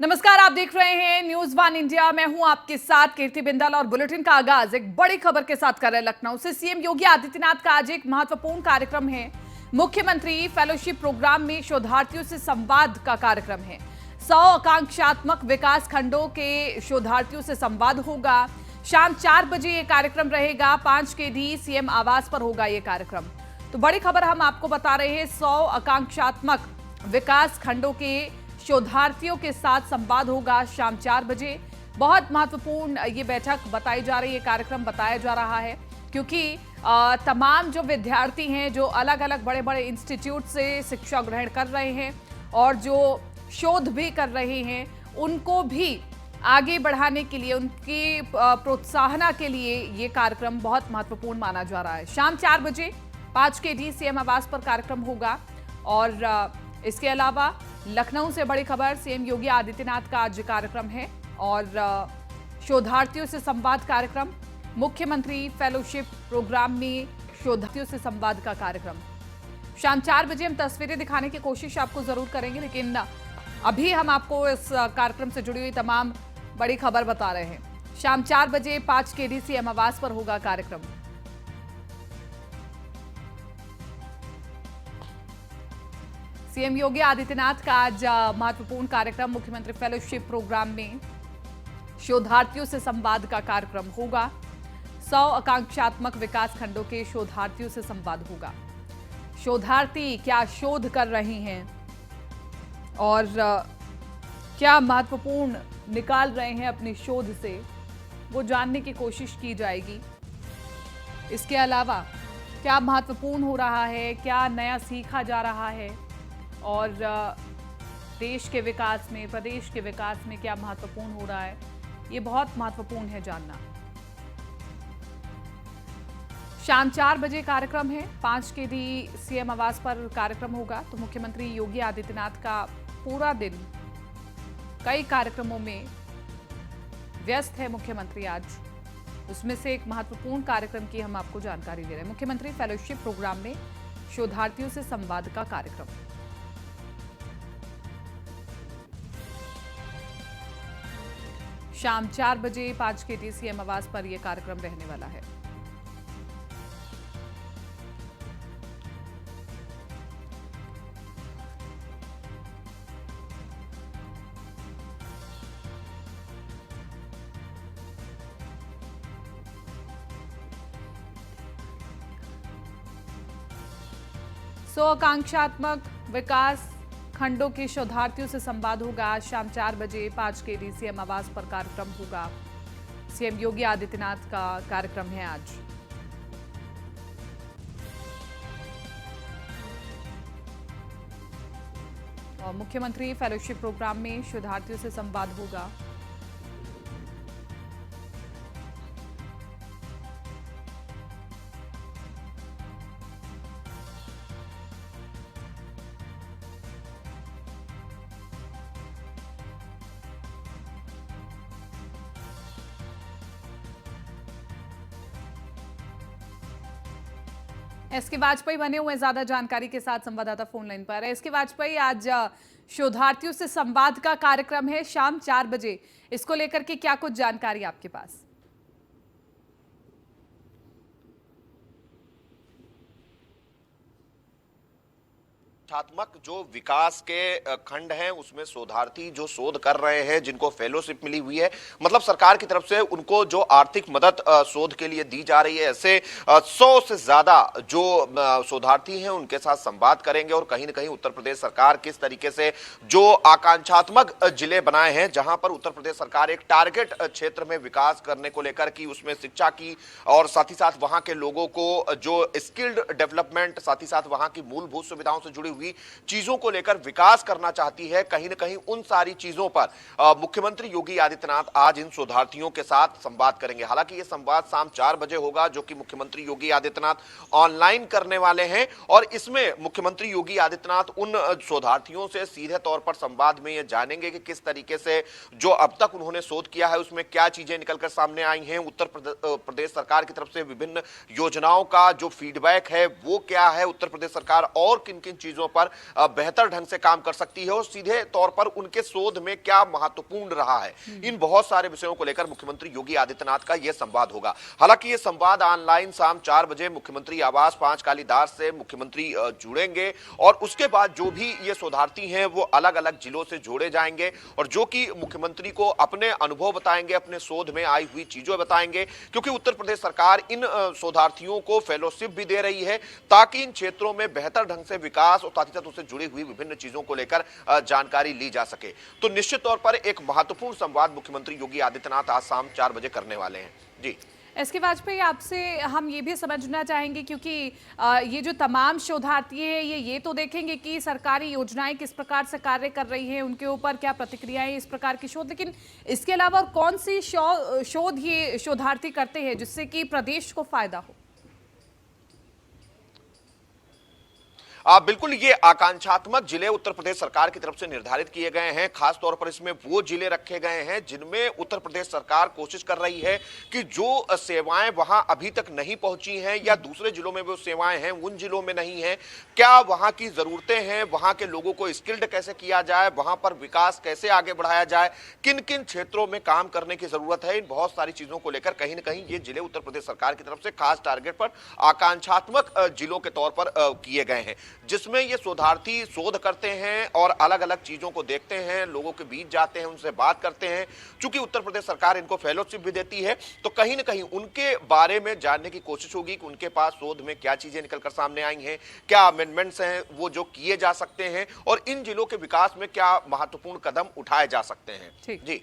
नमस्कार, आप देख रहे हैं न्यूज वन इंडिया। मैं हूं आपके साथ कीर्ति बिंदल और बुलेटिन का आगाज एक बड़ी खबर के साथ कर रहे हैं। लखनऊ से सीएम योगी आदित्यनाथ का आज एक महत्वपूर्ण कार्यक्रम है। मुख्यमंत्री फेलोशिप प्रोग्राम में शोधार्थियों से संवाद का कार्यक्रम है। 100 आकांक्षात्मक विकास खंडों के शोधार्थियों से संवाद होगा। शाम 4 बजे ये कार्यक्रम रहेगा। 5 KD सीएम आवास पर होगा ये कार्यक्रम। तो बड़ी खबर हम आपको बता रहे हैं, 100 आकांक्षात्मक विकास खंडों के शोधार्थियों के साथ संवाद होगा शाम 4 बजे। बहुत महत्वपूर्ण ये बैठक बताई जा रही है, कार्यक्रम बताया जा रहा है, क्योंकि तमाम जो विद्यार्थी हैं जो अलग अलग बड़े बड़े इंस्टीट्यूट से शिक्षा ग्रहण कर रहे हैं और जो शोध भी कर रहे हैं, उनको भी आगे बढ़ाने के लिए, उनकी प्रोत्साहन के लिए ये कार्यक्रम बहुत महत्वपूर्ण माना जा रहा है। शाम 4 बजे 5 KD सीएम आवास पर कार्यक्रम होगा। और इसके अलावा लखनऊ से बड़ी खबर, सीएम योगी आदित्यनाथ का आज कार्यक्रम है और शोधार्थियों से संवाद कार्यक्रम। मुख्यमंत्री फेलोशिप प्रोग्राम में शोधार्थियों से संवाद का कार्यक्रम। शाम 4 बजे हम तस्वीरें दिखाने की कोशिश आपको जरूर करेंगे, लेकिन अभी हम आपको इस कार्यक्रम से जुड़ी हुई तमाम बड़ी खबर बता रहे हैं। शाम 4 बजे 5 KD सीएम आवास पर होगा कार्यक्रम। सीएम योगी आदित्यनाथ का आज महत्वपूर्ण कार्यक्रम, मुख्यमंत्री फेलोशिप प्रोग्राम में शोधार्थियों से संवाद का कार्यक्रम होगा। 100 आकांक्षात्मक विकास खंडों के शोधार्थियों से संवाद होगा। शोधार्थी क्या शोध कर रहे हैं और क्या महत्वपूर्ण निकाल रहे हैं अपनी शोध से, वो जानने की कोशिश की जाएगी। इसके अलावा क्या महत्वपूर्ण हो रहा है, क्या नया सीखा जा रहा है और देश के विकास में, प्रदेश के विकास में क्या महत्वपूर्ण हो रहा है, ये बहुत महत्वपूर्ण है जानना। शाम 4 बजे कार्यक्रम है। 5 KD सीएम आवास पर कार्यक्रम होगा। तो मुख्यमंत्री योगी आदित्यनाथ का पूरा दिन कई कार्यक्रमों में व्यस्त है मुख्यमंत्री आज। उसमें से एक महत्वपूर्ण कार्यक्रम की हम आपको जानकारी दे रहे हैं। मुख्यमंत्री फेलोशिप प्रोग्राम में शोधार्थियों से संवाद का कार्यक्रम। शाम 4 बजे 5 KD सीएम आवास पर यह कार्यक्रम रहने वाला है। सो आकांक्षात्मक विकास खंडों के शोधार्थियों से संवाद होगा। आज शाम 4 बजे 5 KD सीएम आवास पर कार्यक्रम होगा। सीएम योगी आदित्यनाथ का कार्यक्रम है आज। और मुख्यमंत्री फेलोशिप प्रोग्राम में शोधार्थियों से संवाद होगा। एसके वाजपेयी बने हुए ज्यादा जानकारी के साथ संवाददाता फोन लाइन पर है। एसके वाजपेयी, आज शोधार्थियों से संवाद का कार्यक्रम है शाम 4 बजे, इसको लेकर के क्या कुछ जानकारी आपके पास? संस्थात्मक जो विकास के खंड हैं उसमें शोधार्थी जो शोध कर रहे हैं, जिनको फेलोशिप मिली हुई है, मतलब सरकार की तरफ से उनको जो आर्थिक मदद शोध के लिए दी जा रही है, ऐसे 100 से ज्यादा जो शोधार्थी हैं उनके साथ संवाद करेंगे। और कहीं ना कहीं उत्तर प्रदेश सरकार किस तरीके से जो आकांक्षात्मक जिले बनाए हैं, जहां पर उत्तर प्रदेश सरकार एक टारगेट क्षेत्र में विकास करने को लेकर की, उसमें शिक्षा की और साथ ही साथ वहां के लोगों को जो स्किल्ड डेवलपमेंट, साथ ही साथ वहां की मूलभूत सुविधाओं से जुड़ी हुई चीजों को लेकर विकास करना चाहती है। कहीं ना कहीं उन सारी चीजों पर मुख्यमंत्री योगी आदित्यनाथ आज इन शोधार्थियों के साथ संवाद करेंगे। हालांकि यह संवाद शाम 4 बजे होगा, जो कि मुख्यमंत्री योगी आदित्यनाथ ऑनलाइन करने वाले हैं। और इसमें मुख्यमंत्री योगी आदित्यनाथ उन शोधार्थियों से सीधे तौर पर संवाद में यह जानेंगे कि किस तरीके से जो अब तक उन्होंने शोध किया है उसमें क्या चीजें निकलकर सामने आई हैं, उत्तर प्रदेश सरकार की तरफ से विभिन्न योजनाओं का जो फीडबैक है वो क्या है, उत्तर प्रदेश सरकार और किन किन चीजों पर बेहतर ढंग से काम कर सकती है और सीधे तौर पर उनके शोध में क्या महत्वपूर्ण रहा है, इन बहुत सारे विषयों को लेकर मुख्यमंत्री योगी आदित्यनाथ का यह संवाद होगा। हालांकि यह संवाद ऑनलाइन शाम 4 बजे मुख्यमंत्री आवास 5 कालीदास से मुख्यमंत्री जुड़ेंगे और उसके बाद जो भी ये शोधार्थी हैं वो अलग अलग जिलों से जोड़े जाएंगे और जो कि मुख्यमंत्री को अपने अनुभव बताएंगे, अपने शोध में आई हुई चीजों बताएंगे, क्योंकि उत्तर प्रदेश सरकार इन शोधार्थियों को फेलोशिप भी दे रही है ताकि इन क्षेत्रों में बेहतर ढंग से विकास और साथ ही साथ उससे जुड़ी हुई विभिन्न चीजों को लेकर जानकारी ली जा सके। तो निश्चित तौर पर एक महत्वपूर्ण संवाद मुख्यमंत्री योगी आदित्यनाथ आज शाम 4 बजे करने वाले हैं। जी एसके वाजपेयी, आपसे हम ये भी समझना चाहेंगे क्योंकि ये जो तमाम शोधार्थी हैं ये तो देखेंगे कि सरकारी योजनाएं किस प्रकार से कार्य कर रही हैं, उनके ऊपर क्या प्रतिक्रियाएं इस प्रकार की शोध, लेकिन इसके अलावा और कौन सी शोध ये शोधार्थी करते हैं जिससे कि प्रदेश को फायदा हो? बिल्कुल, ये आकांक्षात्मक जिले उत्तर प्रदेश सरकार की तरफ से निर्धारित किए गए हैं। खास तौर पर इसमें वो जिले रखे गए हैं जिनमें उत्तर प्रदेश सरकार कोशिश कर रही है कि जो सेवाएं वहां अभी तक नहीं पहुंची हैं या दूसरे जिलों में वो सेवाएं हैं उन जिलों में नहीं है, क्या वहां की जरूरतें हैं, वहां के लोगों को स्किल्ड कैसे किया जाए, वहां पर विकास कैसे आगे बढ़ाया जाए, किन किन क्षेत्रों में काम करने की जरूरत है, इन बहुत सारी चीजों को लेकर कहीं ना कहीं ये जिले उत्तर प्रदेश सरकार की तरफ से खास टारगेट पर आकांक्षात्मक जिलों के तौर पर किए गए हैं, जिसमें ये शोधार्थी शोध करते हैं और अलग अलग चीजों को देखते हैं, लोगों के बीच जाते हैं, उनसे बात करते हैं। चूंकि उत्तर प्रदेश सरकार इनको फेलोशिप भी देती है तो कहीं ना कहीं उनके बारे में जानने की कोशिश होगी कि उनके पास शोध में क्या चीजें निकलकर सामने आई हैं, क्या अमेंडमेंट्स हैं वो जो किए जा सकते हैं और इन जिलों के विकास में क्या महत्वपूर्ण कदम उठाए जा सकते हैं। जी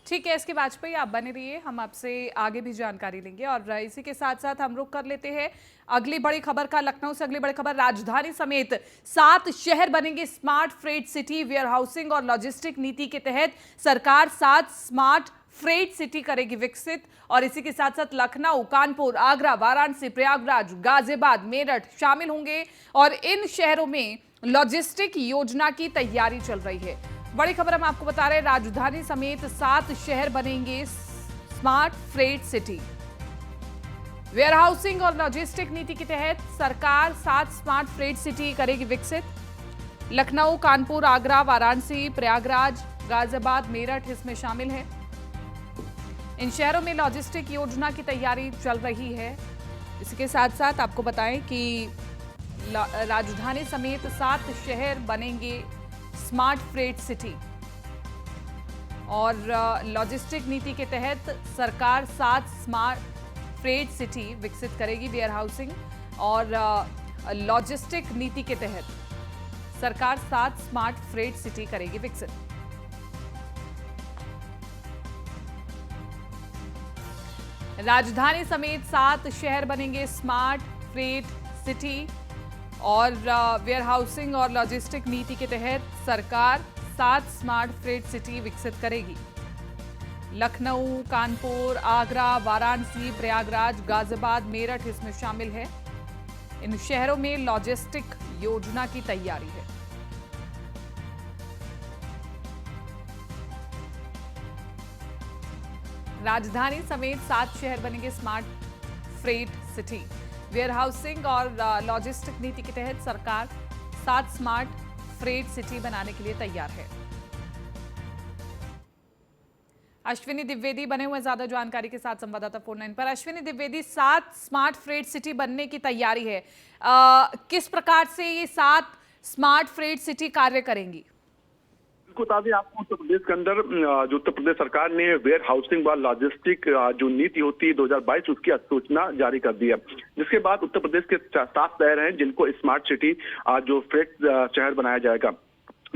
ठीक है एसके वाजपेयी, आप बने रहिए, हम आपसे आगे भी जानकारी लेंगे। और इसी के साथ साथ हम रुक कर लेते हैं अगली बड़ी खबर का। लखनऊ से अगली बड़ी खबर, राजधानी समेत 7 शहर बनेंगे smart freight city. Warehousing और लॉजिस्टिक नीति के तहत सरकार 7 स्मार्ट फ्रेट सिटी करेगी विकसित। और इसी के साथ साथ लखनऊ, कानपुर, आगरा, वाराणसी, प्रयागराज, गाजियाबाद, मेरठ शामिल होंगे और इन शहरों में लॉजिस्टिक योजना की तैयारी चल रही है। बड़ी खबर हम आपको बता रहे हैं, राजधानी समेत 7 शहर बनेंगे smart freight city. Warehousing और लॉजिस्टिक नीति के तहत सरकार 7 स्मार्ट फ्रेट सिटी करेगी विकसित। लखनऊ, कानपुर, आगरा, वाराणसी, प्रयागराज, गाजियाबाद, मेरठ इसमें शामिल है। इन शहरों में लॉजिस्टिक योजना की तैयारी चल रही है। इसी के साथ साथ आपको बताएं कि राजधानी समेत 7 शहर बनेंगे स्मार्ट फ्रेट सिटी और लॉजिस्टिक नीति के तहत सरकार 7 स्मार्ट फ्रेट सिटी विकसित करेगी। वेयर हाउसिंग और लॉजिस्टिक नीति के तहत सरकार 7 स्मार्ट फ्रेट सिटी करेगी विकसित। राजधानी समेत 7 शहर बनेंगे स्मार्ट फ्रेट सिटी और वेयर हाउसिंग और लॉजिस्टिक नीति के तहत सरकार 7 स्मार्ट फ्रेट सिटी विकसित करेगी। लखनऊ, कानपुर, आगरा, वाराणसी, प्रयागराज, गाजियाबाद, मेरठ इसमें शामिल है। इन शहरों में लॉजिस्टिक योजना की तैयारी है। राजधानी समेत 7 शहर बनेंगे smart freight city. Warehousing और लॉजिस्टिक नीति के तहत सरकार 7 स्मार्ट फ्रेट सिटी बनाने के लिए तैयार है। अश्विनी द्विवेदी बने हुए ज्यादा जानकारी के साथ संवाददाता फोन लाइन पर। Ashwini Dwivedi, 7 smart freight city बनने की तैयारी है, किस प्रकार से ये 7 स्मार्ट फ्रेट सिटी कार्य करेंगी? बता दें आपको, उत्तर प्रदेश के अंदर जो उत्तर प्रदेश सरकार ने वेयर हाउसिंग व लॉजिस्टिक जो नीति होती है 2022 उसकी अधिसूचना जारी कर दी है, जिसके बाद उत्तर प्रदेश के 7 शहर हैं जिनको स्मार्ट सिटी जो फ्रेट शहर बनाया जाएगा।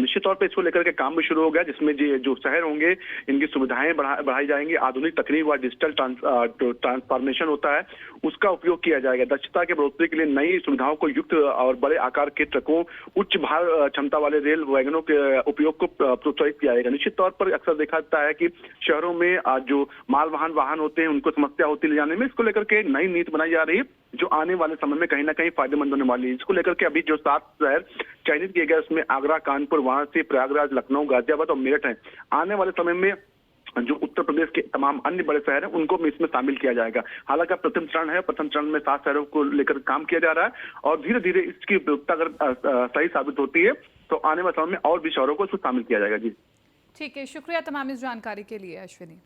निश्चित तौर पे इसको लेकर के काम भी शुरू हो गया, जिसमें जो शहर होंगे इनकी सुविधाएं बढ़ाई जाएंगी, आधुनिक तकनीक व डिजिटल ट्रांसफॉर्मेशन होता है उसका उपयोग किया जाएगा। दक्षता के बढ़ोतरी के लिए नई सुविधाओं को युक्त और बड़े आकार के ट्रकों, उच्च भार क्षमता वाले रेल वैगनों के उपयोग को प्रोत्साहित किया जाएगा। निश्चित तौर पर अक्सर देखा जाता है कि शहरों में जो माल वाहन होते हैं उनको समस्या होती है ले जाने में, इसको लेकर के नई नीति बनाई जा रही है जो आने वाले समय में कहीं ना कहीं फायदेमंद होने वाली है। इसको लेकर के अभी जो 7 शहर चयनित किए गए उसमें आगरा, कानपुर, वाराणसी, प्रयागराज, लखनऊ, गाजियाबाद और मेरठ है। आने वाले समय में जो उत्तर प्रदेश के तमाम अन्य बड़े शहर हैं उनको भी इसमें शामिल किया जाएगा। हालांकि प्रथम चरण है, प्रथम चरण में 7 शहरों को लेकर काम किया जा रहा है और धीरे धीरे इसकी उपयुक्तता अगर सही साबित होती है तो आने वाले समय में और भी शहरों को इसमें शामिल किया जाएगा। जी ठीक है, शुक्रिया तमाम इस जानकारी के लिए अश्विनी।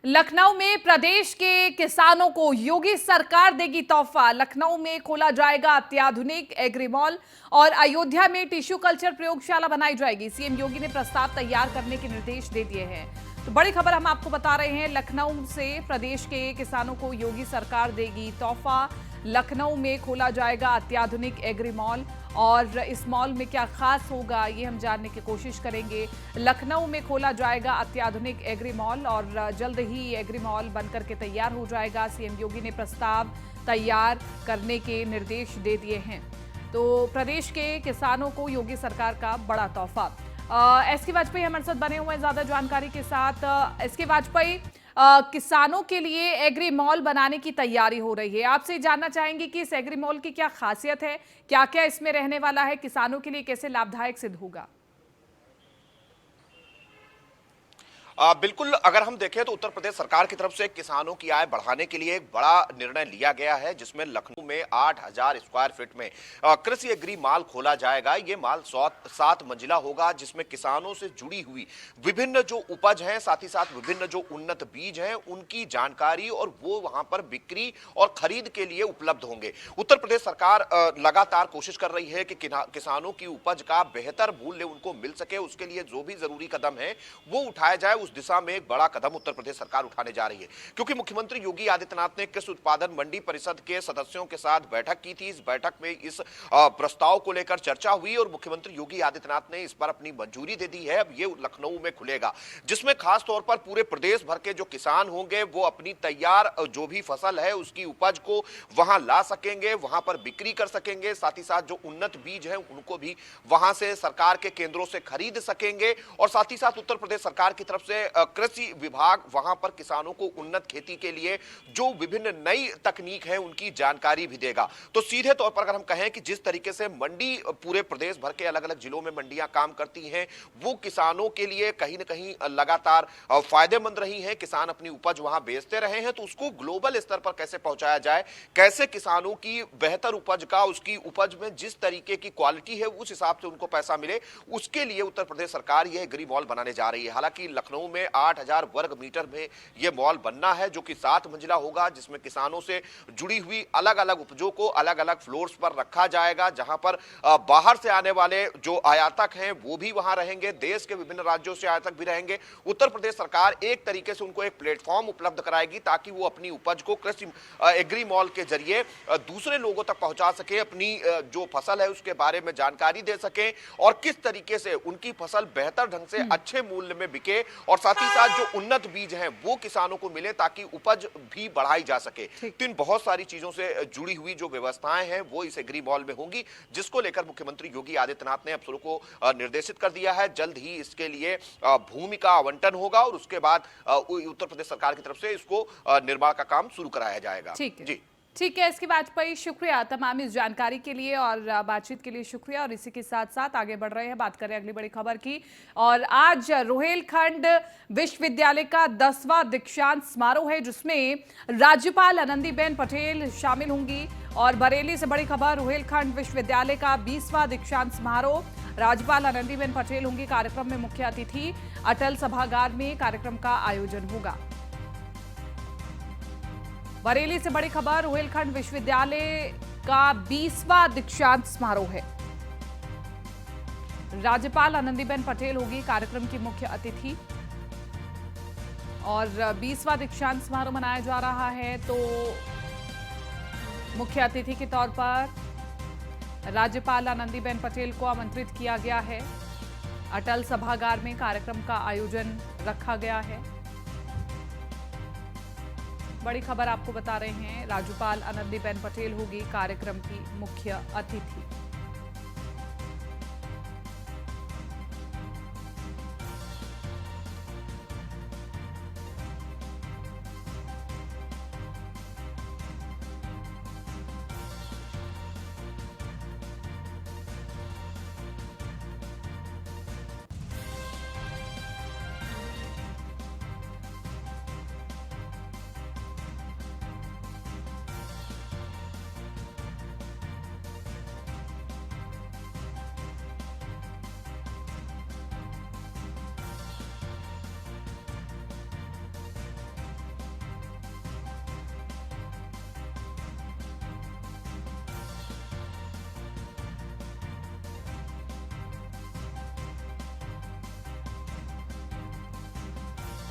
लखनऊ में प्रदेश के किसानों को योगी सरकार देगी तोहफा। लखनऊ में खोला जाएगा अत्याधुनिक एग्री मॉल और अयोध्या में टिश्यू कल्चर प्रयोगशाला बनाई जाएगी। सीएम योगी ने प्रस्ताव तैयार करने के निर्देश दे दिए हैं। तो बड़ी खबर हम आपको बता रहे हैं, लखनऊ से प्रदेश के किसानों को योगी सरकार देगी तोहफा। लखनऊ में खोला जाएगा अत्याधुनिक एग्री मॉल और इस मॉल में क्या खास होगा ये हम जानने की कोशिश करेंगे। लखनऊ में खोला जाएगा अत्याधुनिक एग्री मॉल और जल्द ही एग्री मॉल बनकर के तैयार हो जाएगा। सीएम योगी ने प्रस्ताव तैयार करने के निर्देश दे दिए हैं। तो प्रदेश के किसानों को योगी सरकार का बड़ा तोहफा। एस के वाजपेयी हमारे साथ बने हुए हैं ज्यादा जानकारी के साथ। एस के वाजपेयी, किसानों के लिए एग्री मॉल बनाने की तैयारी हो रही है। आपसे जानना चाहेंगे कि इस एग्री मॉल की क्या खासियत है, क्या क्या इसमें रहने वाला है, किसानों के लिए कैसे लाभदायक सिद्ध होगा? बिल्कुल, अगर हम देखें तो उत्तर प्रदेश सरकार की तरफ से किसानों की आय बढ़ाने के लिए एक बड़ा निर्णय लिया गया है, जिसमें लखनऊ में 8,000 स्क्वायर फीट में कृषि एग्री मॉल खोला जाएगा। ये मॉल 7 मंजिला होगा, जिसमें किसानों से जुड़ी हुई विभिन्न जो उपज हैं, साथ ही साथ विभिन्न जो उन्नत बीज हैं, उनकी जानकारी और वो वहां पर बिक्री और खरीद के लिए उपलब्ध होंगे। उत्तर प्रदेश सरकार लगातार कोशिश कर रही है कि किसानों की उपज का बेहतर मूल्य उनको मिल सके, उसके लिए जो भी जरूरी कदम है वो उठाया जाए। उस दिशा में एक बड़ा कदम उत्तर प्रदेश सरकार उठाने जा रही है, क्योंकि मुख्यमंत्री योगी आदित्यनाथ ने कृषि उत्पादन मंडी परिषद के सदस्यों के साथ बैठक की थी। इस बैठक में इस प्रस्ताव को लेकर चर्चा हुई और मुख्यमंत्री योगी आदित्यनाथ ने इस पर अपनी मंजूरी दे दी है। अब ये लखनऊ में खुलेगा, जिसमें खास तौर पर पूरे प्रदेश भर के जो किसान होंगे वो अपनी तैयार जो भी फसल है उसकी उपज को वहां ला सकेंगे, वहां पर बिक्री कर सकेंगे। साथ ही साथ जो उन्नत बीज है उनको भी वहां से सरकार के केंद्रों से खरीद सकेंगे और साथ ही साथ उत्तर प्रदेश सरकार की तरफ से कृषि विभाग वहां पर किसानों को उन्नत खेती के लिए जो विभिन्न नई तकनीक है उनकी जानकारी भी देगा। तो सीधे तौर पर अगर हम कहें कि जिस तरीके से मंडी पूरे प्रदेश भर के अलग अलग जिलों में मंडियां काम करती हैं, वो किसानों के लिए कहीं ना कहीं लगातार फायदेमंद रही हैं। किसान अपनी उपज वहां बेचते रहे हैं, तो उसको ग्लोबल स्तर पर कैसे पहुंचाया जाए, कैसे किसानों की बेहतर उपज का, उसकी उपज में जिस तरीके की क्वालिटी है उस हिसाब से उनको पैसा मिले, उसके लिए उत्तर प्रदेश सरकार यह एग्री मॉल बनाने जा रही है। हालांकि लखनऊ में 8,000 वर्ग मीटर में यह मॉल बनना है, जो कि 7 मंजिला होगा, जिसमें किसानों से जुड़ी हुई अलग अलग उपजों को अलग अलग फ्लोर्स पर रखा जाएगा, जहां पर बाहर से आने वाले जो आयातक हैं वो भी वहां रहेंगे, देश के विभिन्न राज्यों से आयातक भी रहेंगे। उत्तर प्रदेश सरकार एक तरीके से उनको एक प्लेटफॉर्म उपलब्ध कराएगी ताकि वो अपनी उपज को कृषि एग्री मॉल के जरिए दूसरे लोगों तक पहुंचा सके, अपनी जो फसल है उसके बारे में जानकारी दे सकें और किस तरीके से उनकी फसल बेहतर ढंग से अच्छे मूल्य में बिके और साथ ही साथ जो उन्नत बीज हैं वो किसानों को मिले ताकि उपज भी बढ़ाई जा सके। तो इन बहुत सारी चीजों से जुड़ी हुई जो व्यवस्थाएं हैं वो इस एग्री मॉल में होंगी, जिसको लेकर मुख्यमंत्री योगी आदित्यनाथ ने अफसरों को निर्देशित कर दिया है। जल्द ही इसके लिए भूमि का आवंटन होगा और उसके बाद उत्तर प्रदेश सरकार की तरफ से इसको निर्माण का काम शुरू कराया जाएगा। जी ठीक है, इसके वाजपेयी, शुक्रिया तमाम इस जानकारी के लिए और बातचीत के लिए शुक्रिया। और इसी के साथ साथ आगे बढ़ रहे हैं, बात करें अगली बड़ी खबर की। और आज रोहेलखंड विश्वविद्यालय का 10वां दीक्षांत समारोह है, जिसमें राज्यपाल आनंदीबेन पटेल शामिल होंगी। और बरेली से बड़ी खबर, रोहेलखंड विश्वविद्यालय का 20वां दीक्षांत समारोह, राज्यपाल आनंदीबेन पटेल होंगी कार्यक्रम में मुख्य अतिथि। अटल सभागार में कार्यक्रम का आयोजन होगा। बरेली से बड़ी खबर, रोहेलखंड विश्वविद्यालय का 20वां दीक्षांत समारोह है, राज्यपाल आनंदीबेन पटेल होगी कार्यक्रम की मुख्य अतिथि। और 20वां दीक्षांत समारोह मनाया जा रहा है, तो मुख्य अतिथि के तौर पर राज्यपाल आनंदीबेन पटेल को आमंत्रित किया गया है। अटल सभागार में कार्यक्रम का आयोजन रखा गया है। बड़ी खबर आपको बता रहे हैं, राज्यपाल आनंदीबेन पटेल होगी कार्यक्रम की मुख्य अतिथि।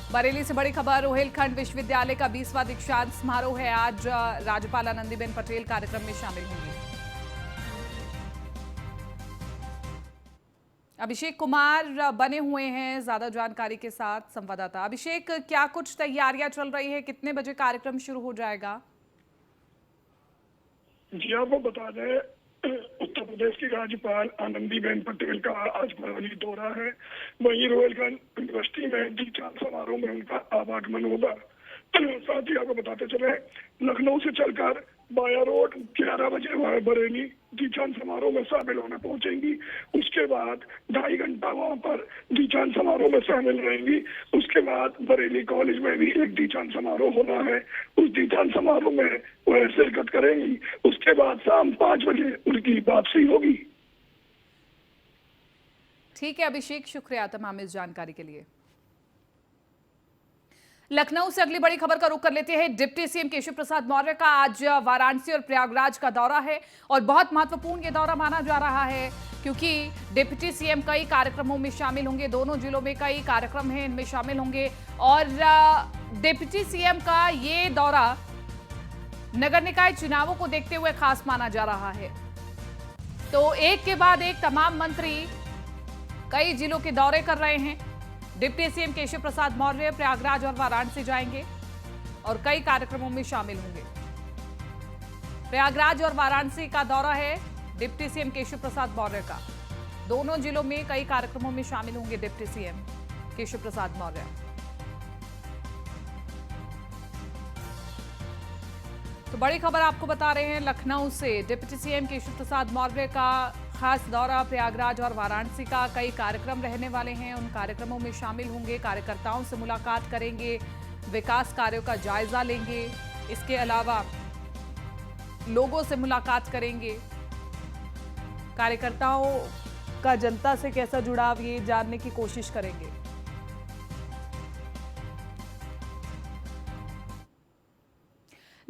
बरेली से बड़ी खबर, रोहिलखंड विश्वविद्यालय का 20वां दीक्षांत समारोह है आज। राज्यपाल आनंदीबेन पटेल कार्यक्रम में शामिल होंगी। अभिषेक कुमार बने हुए हैं ज्यादा जानकारी के साथ संवाददाता। अभिषेक, क्या कुछ तैयारियां चल रही है, कितने बजे कार्यक्रम शुरू हो जाएगा? जी आपको बता दें, उत्तर प्रदेश की राज्यपाल आनंदीबेन पटेल का आज बरेली दौरा है। वहीं रोहिलखंड यूनिवर्सिटी में दीक्षांत समारोह में उनका आवागमन होगा। साथ ही आपको बताते चले, लखनऊ से चलकर बाया रोड 11 बजे वह बरेली दीक्षांत समारोह में शामिल होने पहुंचेंगी। उसके बाद 2.5 घंटा वहां पर दीक्षांत समारोह में शामिल रहेंगी। उसके बाद बरेली कॉलेज में भी एक दीक्षांत समारोह होना है, उस दीक्षांत समारोह में वह शिरकत करेंगी। उसके बाद शाम 5 बजे उनकी वापसी होगी। ठीक है अभिषेक, शुक्रिया तमाम इस जानकारी के लिए। लखनऊ से अगली बड़ी खबर का रुख कर लेते हैं। डिप्टी सीएम केशव प्रसाद मौर्य का आज वाराणसी और प्रयागराज का दौरा है और बहुत महत्वपूर्ण ये दौरा माना जा रहा है क्योंकि डिप्टी सीएम कई कार्यक्रमों में शामिल होंगे। दोनों जिलों में कई कार्यक्रम हैं, इनमें शामिल होंगे और डिप्टी सीएम का ये दौरा नगर निकाय चुनावों को देखते हुए खास माना जा रहा है। तो एक के बाद एक तमाम मंत्री कई जिलों के दौरे कर रहे हैं। डिप्टी सीएम केशव प्रसाद मौर्य प्रयागराज और वाराणसी जाएंगे और कई कार्यक्रमों में शामिल होंगे। प्रयागराज और वाराणसी का दौरा है डिप्टी सीएम केशव प्रसाद मौर्य का। दोनों जिलों में कई कार्यक्रमों में शामिल होंगे डिप्टी सीएम केशव प्रसाद मौर्य। तो बड़ी खबर आपको बता रहे हैं लखनऊ से। डिप्टी सीएम केशव प्रसाद मौर्य का खास दौरा प्रयागराज और वाराणसी का, कई कार्यक्रम रहने वाले हैं, उन कार्यक्रमों में शामिल होंगे, कार्यकर्ताओं से मुलाकात करेंगे, विकास कार्यों का जायजा लेंगे, इसके अलावा लोगों से मुलाकात करेंगे, कार्यकर्ताओं का जनता से कैसा जुड़ाव ये जानने की कोशिश करेंगे।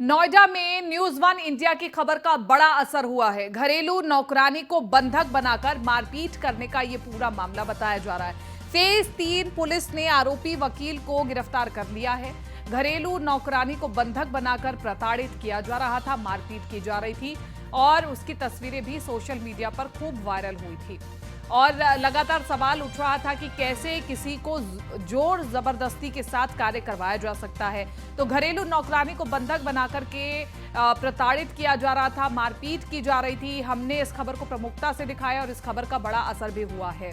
नोएडा में न्यूज वन इंडिया की खबर का बड़ा असर हुआ है। घरेलू नौकरानी को बंधक बनाकर मारपीट करने का यह पूरा मामला बताया जा रहा है। फेज 3 पुलिस ने आरोपी वकील को गिरफ्तार कर लिया है। घरेलू नौकरानी को बंधक बनाकर प्रताड़ित किया जा रहा था, मारपीट की जा रही थी और उसकी तस्वीरें भी सोशल मीडिया पर खूब वायरल हुई थी और लगातार सवाल उठ रहा था कि कैसे किसी को जोर जबरदस्ती के साथ कार्य करवाया जा सकता है। तो घरेलू नौकरानी को बंधक बनाकर के प्रताड़ित किया जा रहा था, मारपीट की जा रही थी। हमने इस खबर को प्रमुखता से दिखाया और इस खबर का बड़ा असर भी हुआ है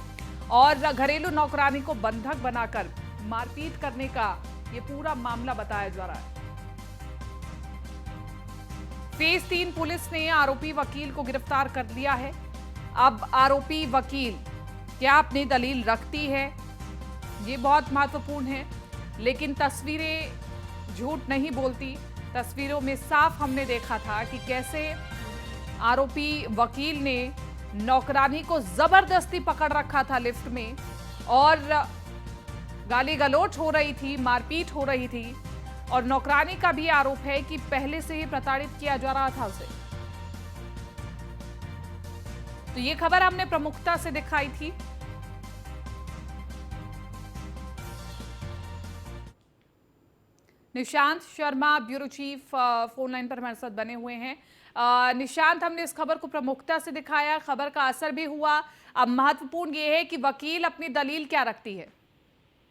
और घरेलू नौकरानी को बंधक बनाकर मारपीट करने का ये पूरा मामला बताया जा रहा है। फेज 3 पुलिस ने आरोपी वकील को गिरफ्तार कर लिया है। अब आरोपी वकील क्या अपनी दलील रखती है, ये बहुत महत्वपूर्ण है, लेकिन तस्वीरें झूठ नहीं बोलती। तस्वीरों में साफ हमने देखा था कि कैसे आरोपी वकील ने नौकरानी को जबरदस्ती पकड़ रखा था लिफ्ट में और गाली गलौज हो रही थी, मारपीट हो रही थी और नौकरानी का भी आरोप है कि पहले से ही प्रताड़ित किया जा रहा था उसे। तो ये खबर हमने प्रमुखता से दिखाई थी। Nishant Sharma bureau chief phone line पर हमारे साथ बने हुए हैं। निशांत, हमने इस खबर को प्रमुखता से दिखाया, खबर का असर भी हुआ। अब महत्वपूर्ण ये है कि वकील अपनी दलील क्या रखती है।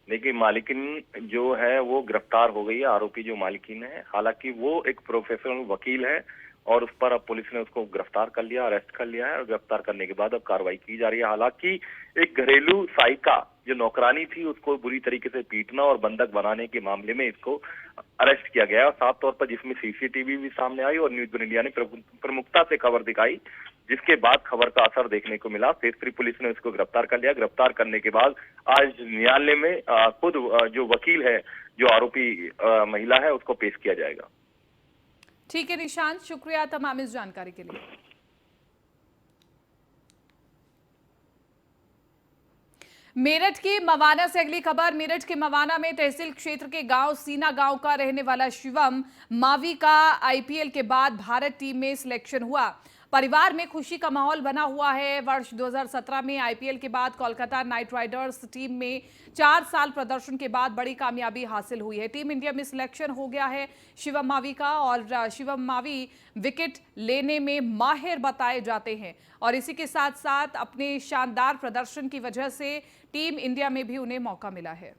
देखिए, मालिकिन जो है वो गिरफ्तार हो गई है, आरोपी जो मालिकिन है। हालांकि वो एक प्रोफेशनल वकील है और उस पर अब पुलिस ने उसको गिरफ्तार कर लिया, अरेस्ट कर लिया है और गिरफ्तार करने के बाद अब कार्रवाई की जा रही है। हालांकि एक घरेलू सहायिका जो नौकरानी थी उसको बुरी तरीके से पीटना और बंधक बनाने के मामले में इसको अरेस्ट किया गया और साफ तौर पर जिसमें सीसीटीवी भी सामने आई और न्यूज वन इंडिया ने प्रमुखता से खबर दिखाई, जिसके बाद खबर का असर देखने को मिला। फेज 3 पुलिस ने उसको गिरफ्तार कर लिया। गिरफ्तार करने के बाद आज न्यायालय में खुद जो वकील है, जो आरोपी महिला है, उसको पेश किया जाएगा। ठीक है निशांत, शुक्रिया तमाम इस जानकारी के लिए। मेरठ की मवाना से अगली खबर। मेरठ के मवाना में तहसील क्षेत्र के गांव सीना गांव का रहने वाला शिवम मावी का आईपीएल के बाद भारत टीम में सिलेक्शन हुआ। परिवार में खुशी का माहौल बना हुआ है। वर्ष 2017 में आईपीएल के बाद कोलकाता नाइट राइडर्स टीम में 4 साल प्रदर्शन के बाद बड़ी कामयाबी हासिल हुई है। टीम इंडिया में सिलेक्शन हो गया है शिवम मावी का, और शिवम मावी विकेट लेने में माहिर बताए जाते हैं, और इसी के साथ साथ अपने शानदार प्रदर्शन की वजह से टीम इंडिया में भी उन्हें मौका मिला है।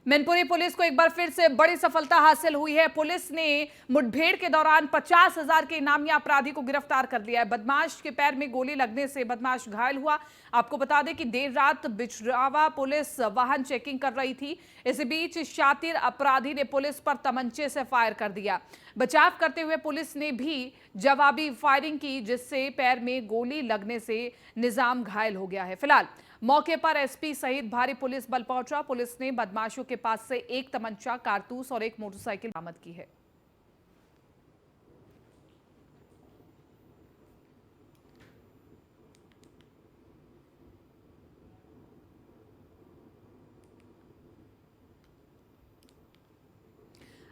मैनपुरी पुलिस को एक बार फिर से बड़ी सफलता हासिल हुई है। पुलिस ने मुठभेड़ के दौरान 50,000 के इनामी अपराधी को गिरफ्तार कर लिया है। बदमाश के पैर में गोली लगने से बदमाश घायल हुआ। आपको बता दें कि देर रात बिचरावा पुलिस वाहन चेकिंग कर रही थी। इसी बीच शातिर अपराधी ने पुलिस पर तमंचे से फायर कर दिया। बचाव करते हुए पुलिस ने भी जवाबी फायरिंग की, जिससे पैर में गोली लगने से निजाम घायल हो गया है। फिलहाल मौके पर एसपी सहित भारी पुलिस बल पहुंचा। पुलिस ने बदमाशों के पास से एक तमंचा, कारतूस और एक मोटरसाइकिल बरामद की है।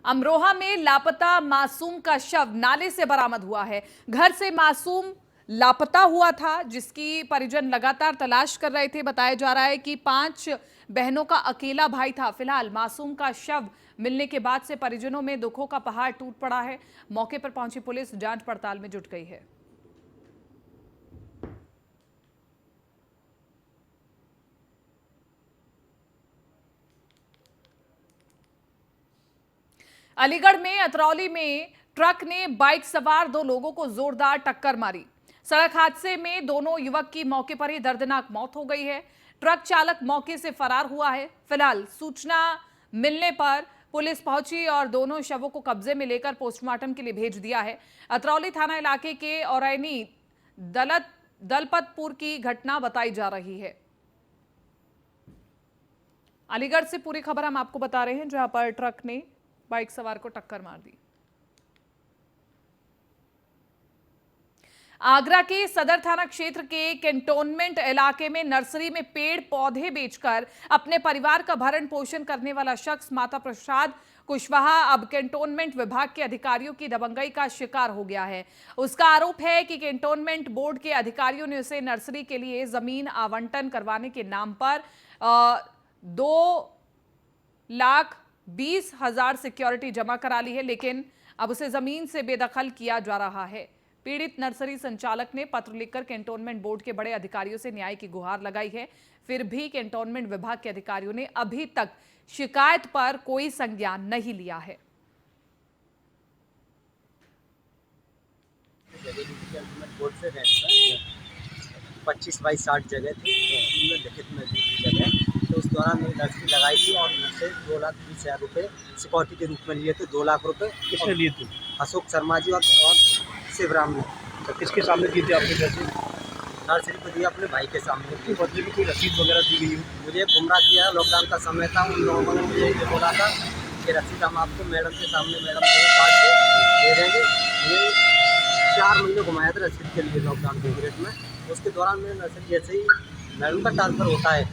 अमरोहा में लापता मासूम का शव नाले से बरामद हुआ है। घर से मासूम लापता हुआ था, जिसकी परिजन लगातार तलाश कर रहे थे। बताया जा रहा है कि 5 बहनों का अकेला भाई था। फिलहाल मासूम का शव मिलने के बाद से परिजनों में दुखों का पहाड़ टूट पड़ा है। मौके पर पहुंची पुलिस जांच पड़ताल में जुट गई है। अलीगढ़ में अतरौली में ट्रक ने बाइक सवार 2 लोगों को जोरदार टक्कर मारी। सड़क हादसे में दोनों युवक की मौके पर ही दर्दनाक मौत हो गई है। ट्रक चालक मौके से फरार हुआ है। फिलहाल सूचना मिलने पर पुलिस पहुंची और दोनों शवों को कब्जे में लेकर पोस्टमार्टम के लिए भेज दिया है। अतरौली थाना इलाके के औरैनी दलपतपुर की घटना बताई जा रही है। अलीगढ़ से पूरी खबर हम आपको बता रहे हैं, जहां पर ट्रक ने बाइक सवार को टक्कर मार दी। आगरा के सदर थाना क्षेत्र के कैंटोनमेंट इलाके में नर्सरी में पेड़ पौधे बेचकर अपने परिवार का भरण पोषण करने वाला शख्स माता प्रसाद कुशवाहा अब कैंटोनमेंट विभाग के अधिकारियों की दबंगई का शिकार हो गया है। उसका आरोप है कि कैंटोनमेंट बोर्ड के अधिकारियों ने उसे नर्सरी के लिए जमीन आवंटन करवाने के नाम पर 2,20,000 सिक्योरिटी जमा करा ली है, लेकिन अब उसे जमीन से बेदखल किया जा रहा है। पीड़ित नर्सरी संचालक ने पत्र लिखकर कैंटोनमेंट बोर्ड के बड़े अधिकारियों से न्याय की गुहार लगाई है। फिर भी कैंटोनमेंट विभाग के अधिकारियों ने अभी तक शिकायत पर कोई संज्ञान नहीं लिया है। बोर्ड से 25 बाई 60 जगह थी, उनमें लिखित में जगह, तो उस दौरान मैंने नर्सरी लगाई थी और उनसे 2,20,000 रुपये सिक्योरिटी के रूप में लिए थे। 2 लाख रुपये किसने लिए थे? अशोक शर्मा जी और शिवराम ने। तो किसके सामने की थी आपने पैसे? नर्सरी को दिया अपने भाई के सामने। बदले में कोई रसीद वगैरह दी गई हो? मुझे गुमराह किया, लॉकडाउन का समय था, उन लोगों ने मुझे ये बोला था कि रसीद हम आपको मैडम के सामने मैडम काट के दे देंगे। मुझे 4 महीने घुमाया था रसीद के लिए लॉकडाउन के पीरियड में। उसके दौरान मैंने नर्सरी जैसे ही मैडम का ट्रांसफर होता है।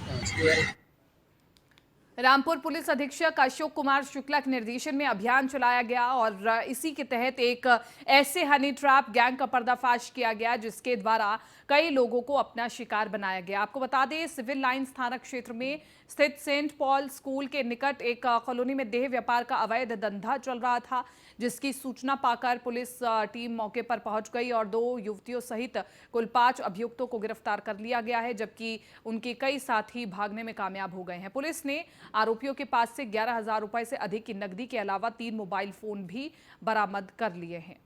रामपुर पुलिस अधीक्षक अशोक कुमार शुक्ला के निर्देशन में अभियान चलाया गया और इसी के तहत एक ऐसे हनी ट्रैप गैंग का पर्दाफाश किया गया जिसके द्वारा कई लोगों को अपना शिकार बनाया गया। आपको बता दें, सिविल लाइंस थाना क्षेत्र में स्थित सेंट पॉल स्कूल के निकट एक कॉलोनी में देह व्यापार का अवैध धंधा चल रहा था, जिसकी सूचना पाकर पुलिस टीम मौके पर पहुंच गई और 2 युवतियों सहित कुल 5 अभियुक्तों को गिरफ्तार कर लिया गया है, जबकि उनके कई साथी भागने में कामयाब हो गए हैं। पुलिस ने आरोपियों के पास से 11,000 रुपए से अधिक की नकदी के अलावा 3 मोबाइल फोन भी बरामद कर लिए हैं।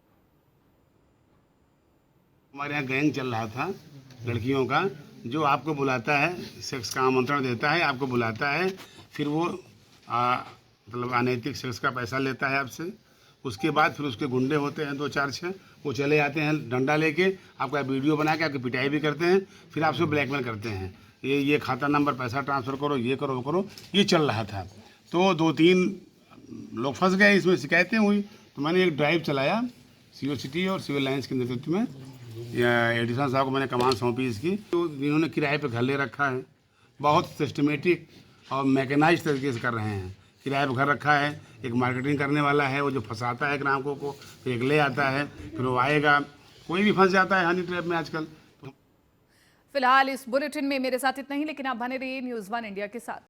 हमारे यहाँ गैंग चल रहा था लड़कियों का, जो आपको बुलाता है, सेक्स का आमंत्रण देता है, आपको बुलाता है, फिर वो मतलब अनैतिक सेक्स का पैसा लेता है आपसे। उसके बाद फिर उसके गुंडे होते हैं 2-4-6, वो चले जाते हैं डंडा लेके, आपका वीडियो बना के आपकी पिटाई भी करते हैं, फिर आपसे ब्लैकमेल करते हैं, ये खाता नंबर पैसा ट्रांसफ़र करो, ये करो वो करो। ये चल रहा था। तो 2-3 लोग फंस गए, इसमें शिकायतें हुई, तो मैंने एक ड्राइव चलाया सीओ सिटी और सिविल लाइंस के नेतृत्व में। एडिशनल साहब को मैंने कमान सौंपी इसकी। तो इन्होंने किराए पे घर ले रखा है, बहुत सिस्टमेटिक और मैकेनाइज तरीके से कर रहे हैं किराए पर घर रखा है, एक मार्केटिंग करने वाला है, वो जो फंसाता है ग्राहकों को, फिर एक ले आता है, फिर वो आएगा, कोई भी फंस जाता है हनी ट्रैप में आजकल। फिलहाल इस बुलेटिन में मेरे साथ इतना ही, लेकिन आप बने रहिए न्यूज़ 1 इंडिया के साथ।